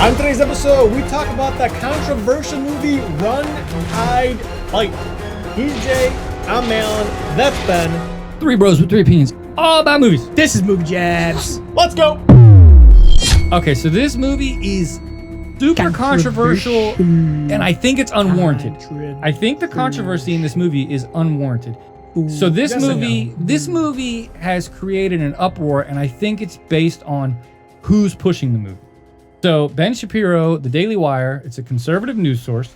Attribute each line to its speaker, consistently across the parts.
Speaker 1: On today's episode, we talk about the controversial movie Run, Hide, Fight. He's Jay, I'm Alan, that's Ben.
Speaker 2: Three bros with three opinions, all about movies.
Speaker 3: This is Movie Jabs.
Speaker 1: Let's go!
Speaker 2: Okay, so this movie is super controversial, and I think it's unwarranted. I think the controversy in this movie is unwarranted. So this movie has created an uproar, and I think it's based on who's pushing the movie. So Ben Shapiro, the Daily Wire, it's a conservative news source.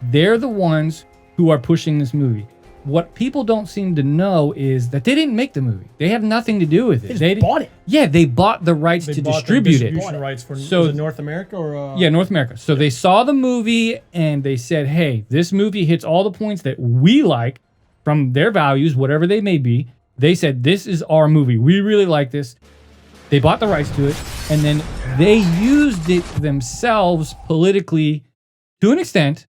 Speaker 2: They're the ones who are pushing this movie. What people don't seem to know is that they didn't make the movie. They have nothing to do with it.
Speaker 3: They bought it.
Speaker 2: Yeah, they bought the rights to distribute it.
Speaker 1: Distribution rights for was it North America or?
Speaker 2: Yeah, North America. So they saw the movie and they said, hey, this movie hits all the points that we like from their values, whatever they may be. They said, this is our movie. We really like this. They bought the rights to it, and then they used it themselves politically to an extent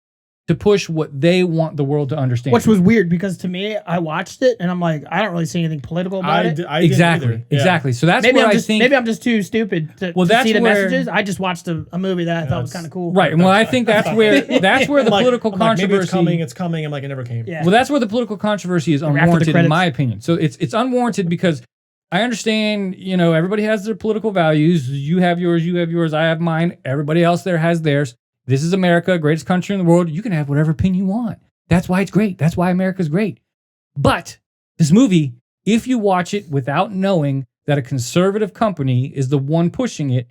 Speaker 2: to push what they want the world to understand.
Speaker 3: Which was weird because to me, I watched it and I'm like, I don't really see anything political about it.
Speaker 2: Exactly. So that's
Speaker 3: maybe
Speaker 2: where
Speaker 3: I'm
Speaker 2: I
Speaker 3: just,
Speaker 2: think...
Speaker 3: Maybe I'm just too stupid to see the messages. I just watched a movie that I thought was kind of cool.
Speaker 2: Right. Well, I think that's where the political controversy...
Speaker 1: Maybe it's coming. I'm like, it never came.
Speaker 3: Yeah.
Speaker 2: Well, that's where the political controversy is unwarranted, in my opinion. So it's unwarranted because I understand, everybody has their political values. You have yours, I have mine. Everybody else there has theirs. This is America, greatest country in the world. You can have whatever opinion you want. That's why it's great. That's why America's great. But this movie, if you watch it without knowing that a conservative company is the one pushing it,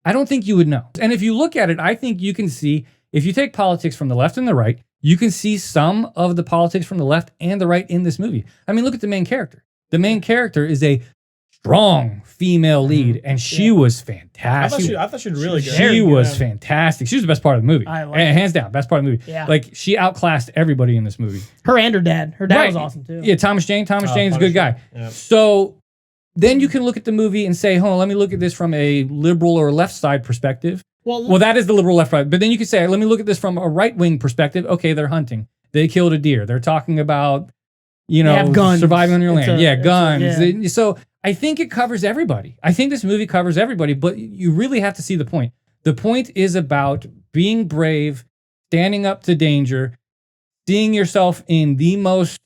Speaker 2: I don't think you would know. And if you look at it, I think you can see, if you take politics from the left and the right, you can see some of the politics from the left and the right in this movie. I mean, look at the main character. The main character is a strong female lead, and she was fantastic.
Speaker 1: I thought she was really good.
Speaker 2: She was fantastic. She was the best part of the movie. Hands down, best part of the movie.
Speaker 3: Yeah.
Speaker 2: Like, she outclassed everybody in this movie.
Speaker 3: Her and her dad. Her dad was awesome, too.
Speaker 2: Yeah, Thomas Jane. Thomas Jane's a good guy.
Speaker 1: Yeah.
Speaker 2: So then you can look at the movie and say, hold on, let me look at this from a liberal or left side perspective. Well, that is the liberal left side. But then you can say, let me look at this from a right-wing perspective. Okay, they're hunting. They killed a deer. They're talking about,
Speaker 3: guns.
Speaker 2: surviving on your land. Guns.
Speaker 3: Yeah.
Speaker 2: So I think it covers everybody. I think this movie covers everybody, but you really have to see the point. The point is about being brave, standing up to danger, seeing yourself in the most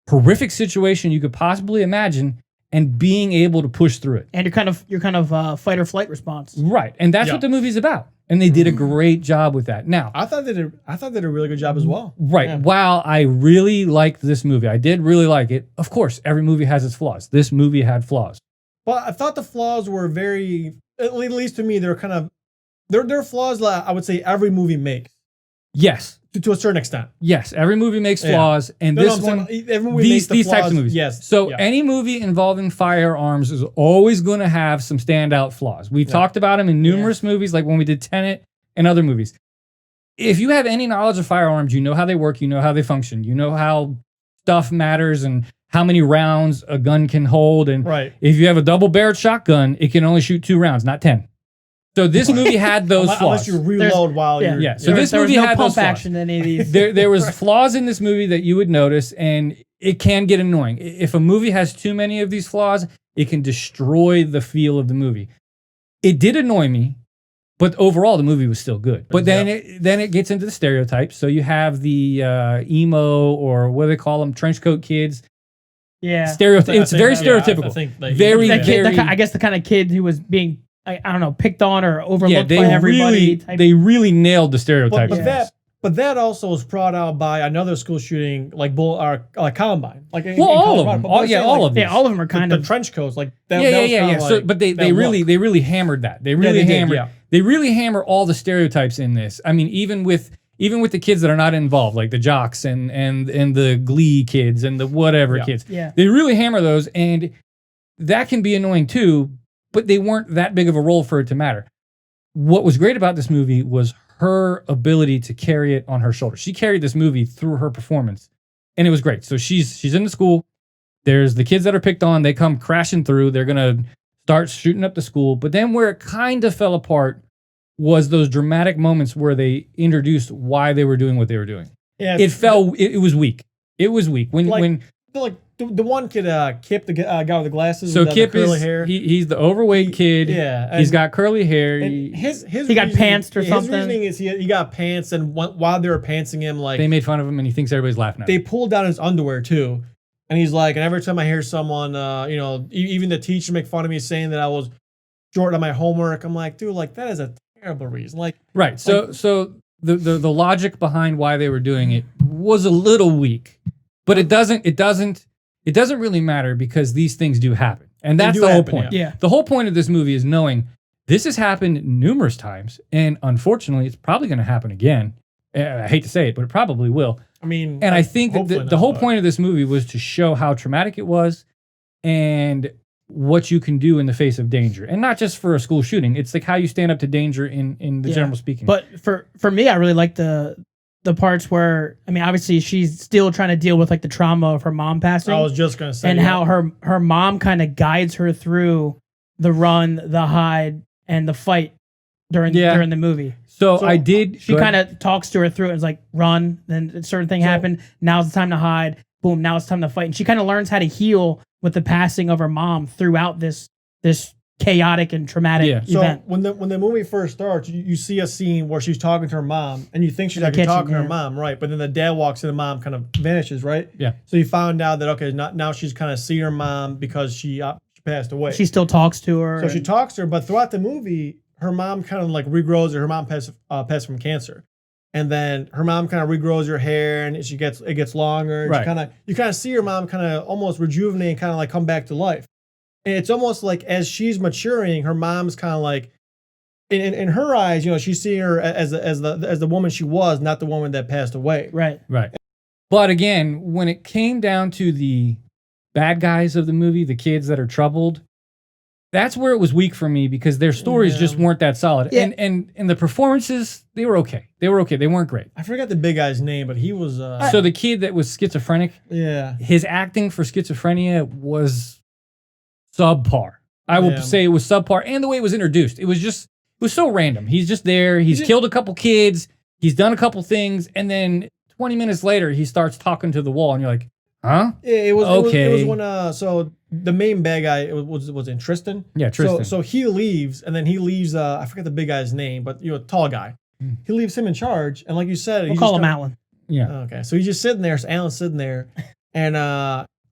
Speaker 2: horrific situation you could possibly imagine, and being able to push through it.
Speaker 3: And your kind of fight or flight response.
Speaker 2: Right, and that's what the movie's about. And they did a great job with that. Now,
Speaker 1: I thought they did a really good job as well.
Speaker 2: Right. Yeah. While I really liked this movie, I did really like it. Of course, every movie has its flaws. This movie had flaws.
Speaker 1: But I thought the flaws were very, at least to me, they're kind of, they're flaws that I would say every movie makes.
Speaker 2: Yes.
Speaker 1: To a certain extent.
Speaker 2: This every movie makes flaws, and this one, these types of movies.
Speaker 1: Yes.
Speaker 2: So any movie involving firearms is always going to have some standout flaws. We've talked about them in numerous movies, like when we did Tenet and other movies. If you have any knowledge of firearms, you know how they work, you know how they function, you know how stuff matters and how many rounds a gun can hold. And if you have a double-barreled shotgun, it can only shoot 2 rounds, not 10. So this movie had those flaws.
Speaker 1: Unless you reload while you're...
Speaker 2: Yeah, so this movie had those flaws.
Speaker 3: Action in any of these.
Speaker 2: There was flaws in this movie that you would notice, and it can get annoying. If a movie has too many of these flaws, it can destroy the feel of the movie. It did annoy me, but overall the movie was still good. But then it gets into the stereotypes. So you have the emo, or what do they call them, trench coat kids.
Speaker 3: Yeah.
Speaker 2: It's very stereotypical.
Speaker 3: I guess the kind of kid who was being... I don't know, picked on or overlooked by everybody.
Speaker 2: They really nailed the stereotypes.
Speaker 1: But that also was brought out by another school shooting, like Columbine.
Speaker 2: All of them. All of them.
Speaker 3: Yeah, all of them are kind of
Speaker 1: the trench coats. Like that,
Speaker 2: yeah. So, but they really hammered that. They really hammer all the stereotypes in this. I mean, even with the kids that are not involved, like the jocks and the Glee kids and the whatever kids.
Speaker 3: Yeah.
Speaker 2: They really hammer those, and that can be annoying too. But they weren't that big of a role for it to matter. What was great about this movie was her ability to carry it on her shoulders. She carried this movie through her performance, and it was great. So she's in the school. There's the kids that are picked on. They come crashing through. They're going to start shooting up the school. But then where it kind of fell apart was those dramatic moments where they introduced why they were doing what they were doing. Yeah, it was weak. It was weak. When
Speaker 1: the one kid, Kip, the guy with the glasses.
Speaker 2: So
Speaker 1: with
Speaker 2: Kip
Speaker 1: the curly
Speaker 2: is
Speaker 1: hair.
Speaker 2: He's the overweight kid.
Speaker 1: Yeah,
Speaker 2: he's got curly hair.
Speaker 1: He
Speaker 3: got pantsed or something.
Speaker 1: His reasoning is he got pants, and while they were pantsing him, like
Speaker 2: they made fun of him, and he thinks everybody's laughing at him.
Speaker 1: They pulled down his underwear too, and he's like, and every time I hear someone, even the teacher make fun of me saying that I was short on my homework, I'm like, dude, like that is a terrible reason. Like,
Speaker 2: right. So the logic behind why they were doing it was a little weak, but it doesn't really matter because these things do happen. And that's the whole point.
Speaker 3: Yeah.
Speaker 2: The whole point of this movie is knowing this has happened numerous times, and unfortunately, it's probably going to happen again. I hate to say it, but it probably will.
Speaker 1: I mean,
Speaker 2: and I think that the whole point of this movie was to show how traumatic it was and what you can do in the face of danger, and not just for a school shooting. It's like how you stand up to danger in the general speaking.
Speaker 3: But for me, I really like the parts where, I mean, obviously she's still trying to deal with like the trauma of her mom passing.
Speaker 1: I was just gonna say,
Speaker 3: and how her mom kind of guides her through the run, the hide, and the fight during the movie.
Speaker 2: So I did.
Speaker 3: She kind of talks to her through it. It's like run, then a certain thing happened. Now's the time to hide. Boom, now it's time to fight. And she kind of learns how to heal with the passing of her mom throughout this chaotic and traumatic event.
Speaker 1: So when the movie first starts, you see a scene where she's talking to her mom, and you think she's actually talking to her mom, right? But then the dad walks in, and the mom kind of vanishes, right?
Speaker 2: Yeah.
Speaker 1: So you found out that okay, now she's kind of seeing her mom because she passed away.
Speaker 3: She still talks to her.
Speaker 1: So she talks to her, but throughout the movie, her mom kind of like regrows her. Her mom passed from cancer. And then her mom kind of regrows her hair, and it gets longer. And
Speaker 2: right.
Speaker 1: You kind of see her mom kind of almost rejuvenate and kind of like come back to life. And it's almost like as she's maturing, her mom's kind of like, in her eyes, she's seeing her as the woman she was, not the woman that passed away.
Speaker 3: Right.
Speaker 2: Right. But again, when it came down to the bad guys of the movie, the kids that are troubled, that's where it was weak for me because their stories just weren't that solid. Yeah. And the performances, they were okay. They weren't great.
Speaker 1: I forgot the big guy's name, but he was...
Speaker 2: So the kid that was schizophrenic, his acting for schizophrenia was subpar. I will say it was subpar. And the way it was introduced, it was so random. He's just there. He's killed a couple kids. He's done a couple things. And then 20 minutes later, he starts talking to the wall. And you're like, huh?
Speaker 1: Yeah, it was okay. It was when... So the main bad guy was in Tristan.
Speaker 2: Yeah, Tristan.
Speaker 1: So he leaves, and then he leaves. I forget the big guy's name, but tall guy. He leaves him in charge, and like you said,
Speaker 3: we'll call him Alan.
Speaker 2: Yeah.
Speaker 1: Okay, so he's just sitting there. So Alan's sitting there, and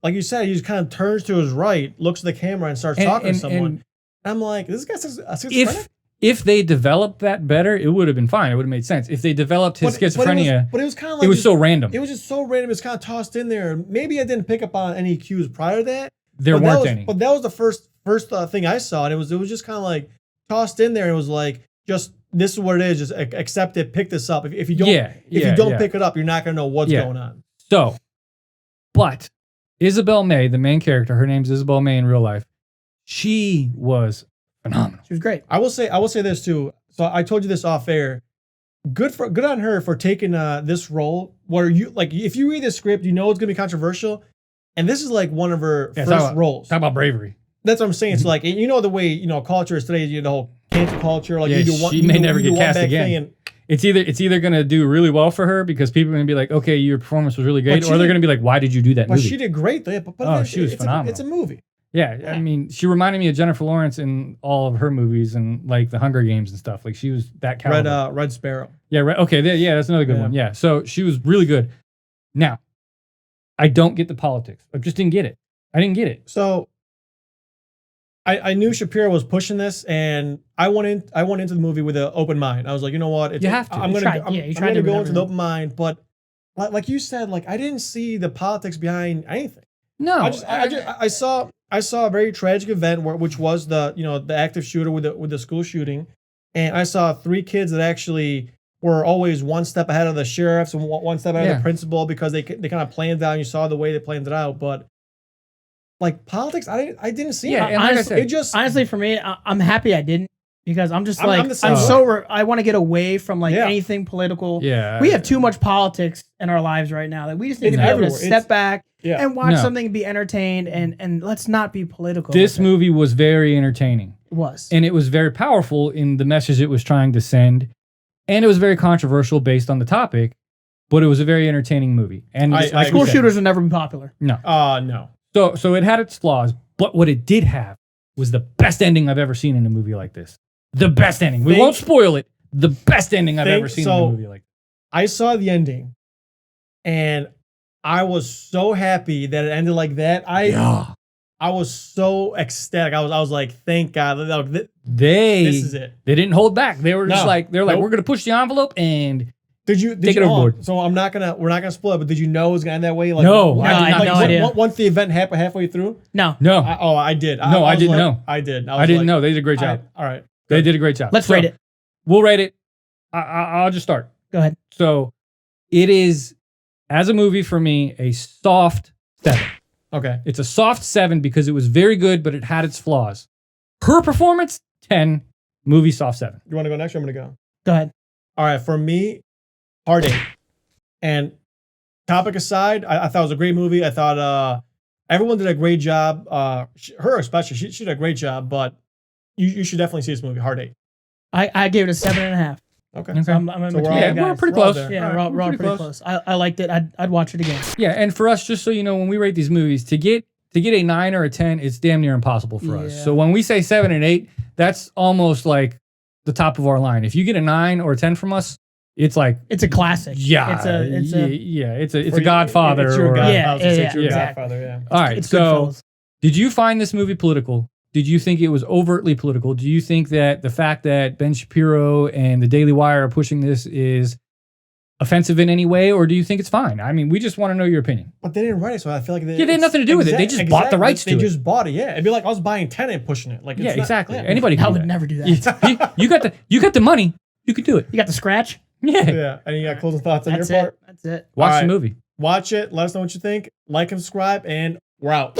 Speaker 1: like you said, he just kind of turns to his right, looks at the camera, and starts talking to someone. And I'm like, this guy's a schizophrenic.
Speaker 2: If they developed that better, it would have been fine. It would have made sense. If they developed his schizophrenia,
Speaker 1: but it was kind of like
Speaker 2: it was so random.
Speaker 1: It was just so random. It was kind of tossed in there. Maybe I didn't pick up on any cues prior to that.
Speaker 2: There weren't any.
Speaker 1: But that was the first thing I saw, and it was just kind of like tossed in there. And it was like, just this is what it is. Just accept it. Pick this up. If you don't pick it up, you're not gonna know what's going on.
Speaker 2: So, but Isabel May, the main character, her name's Isabel May in real life. She was phenomenal.
Speaker 3: She was great.
Speaker 1: I will say this too. So I told you this off air. Good on her for taking this role where you like if you read the script, you know it's gonna be controversial. And this is like one of her first roles.
Speaker 2: Talk about bravery.
Speaker 1: That's what I'm saying. It's like, and the way, culture is today, the whole cancel culture. Like
Speaker 2: she may never get cast again. It's either going to do really well for her because people are going to be like, okay, your performance was really great. Or they're going to be like, why did you do that movie?
Speaker 1: But she did great.
Speaker 2: She was phenomenal.
Speaker 1: It's a movie.
Speaker 2: Yeah. I mean, she reminded me of Jennifer Lawrence in all of her movies and like the Hunger Games and stuff. Like she was that caliber.
Speaker 1: Red Sparrow.
Speaker 2: Yeah. Right. Okay. That's another good one. Yeah. So she was really good. Now, I don't get the politics. I just didn't get it. I didn't get it.
Speaker 1: So I knew Shapiro was pushing this, and I went into the movie with an open mind. I was like, you know what?
Speaker 2: You have to.
Speaker 1: I'm gonna go into the open mind, but like you said, like I didn't see the politics behind anything.
Speaker 2: No,
Speaker 1: I saw a very tragic event which was the active shooter with the school shooting, and I saw 3 kids that actually were always one step ahead of the sheriffs and one step ahead of the principal because they kind of planned it out. And you saw the way they planned it out, but like politics, I didn't see it.
Speaker 3: Honestly, for me, I'm happy I didn't because I'm just I want to get away from anything political.
Speaker 2: Yeah,
Speaker 3: we have too much politics in our lives right now. Like we just need to be able to step back and watch something and be entertained and let's not be political.
Speaker 2: This movie was very entertaining.
Speaker 3: It was,
Speaker 2: and it was very powerful in the message it was trying to send. And it was very controversial based on the topic. but it was a very entertaining movie. And
Speaker 3: school shooters would never be popular.
Speaker 2: No.
Speaker 1: No.
Speaker 2: So it had its flaws, but what it did have was the best ending I've ever seen in a movie like this. The best ending. We won't spoil it. The best ending I've ever seen in a movie like this.
Speaker 1: I saw the ending, and I was so happy that it ended like that. I was so ecstatic. I was like, thank God. This is it.
Speaker 2: They didn't hold back. They were just like,
Speaker 1: nope.
Speaker 2: we're gonna push the envelope and
Speaker 1: take it overboard. So we're not gonna spoil it, but did you know it was gonna end that way? Like,
Speaker 2: no,
Speaker 3: I had no idea.
Speaker 1: Once the event happened halfway through?
Speaker 3: No.
Speaker 1: I did.
Speaker 2: I didn't know.
Speaker 1: I did.
Speaker 2: I didn't know. They did a great job.
Speaker 1: All right.
Speaker 2: They did a great job.
Speaker 3: Let's rate it.
Speaker 2: We'll rate it. I'll just start.
Speaker 3: Go ahead.
Speaker 2: So it is, as a movie for me, a soft 7.
Speaker 1: Okay.
Speaker 2: It's a soft 7 because it was very good, but it had its flaws. Her performance, 10. Movie, soft 7.
Speaker 1: You want to go next or I'm going to go?
Speaker 3: Go ahead.
Speaker 1: All right. For me, hard 8. And topic aside, I thought it was a great movie. I thought everyone did a great job. Her especially, she did a great job, but you should definitely see this movie, hard 8.
Speaker 3: I gave it a 7.5.
Speaker 1: Okay.
Speaker 3: So I'm in between you guys.
Speaker 2: We're pretty close.
Speaker 3: Yeah, we're all pretty close. I liked it. I'd watch it again.
Speaker 2: Yeah, and for us, just so you know, when we rate these movies, to get a 9 or a 10, it's damn near impossible for us. So when we say 7 and 8, that's almost like the top of our line. If you get a 9 or a 10 from us, it's like
Speaker 3: it's a classic.
Speaker 2: Yeah, it's a Godfather.
Speaker 1: It's your
Speaker 3: Godfather.
Speaker 1: Godfather. Yeah.
Speaker 2: All right. So, did you find this movie political? Did you think it was overtly political? Do you think that the fact that Ben Shapiro and the Daily Wire are pushing this is offensive in any way, or do you think it's fine? I mean, we just want to know your opinion.
Speaker 1: But they didn't write it, so I feel like
Speaker 2: they had nothing to do with it. They just bought the rights to it.
Speaker 1: They just bought it. Yeah, it'd be like I was buying 10 and pushing it. Like it's
Speaker 2: exactly.
Speaker 1: Yeah.
Speaker 2: Anybody can
Speaker 3: I would never do
Speaker 2: that. You got the money. You could do it.
Speaker 3: You got the scratch.
Speaker 1: Yeah. And you got closing thoughts on your part.
Speaker 3: That's it.
Speaker 2: Watch the movie.
Speaker 1: Watch it. Let us know what you think. Like and subscribe, and we're out.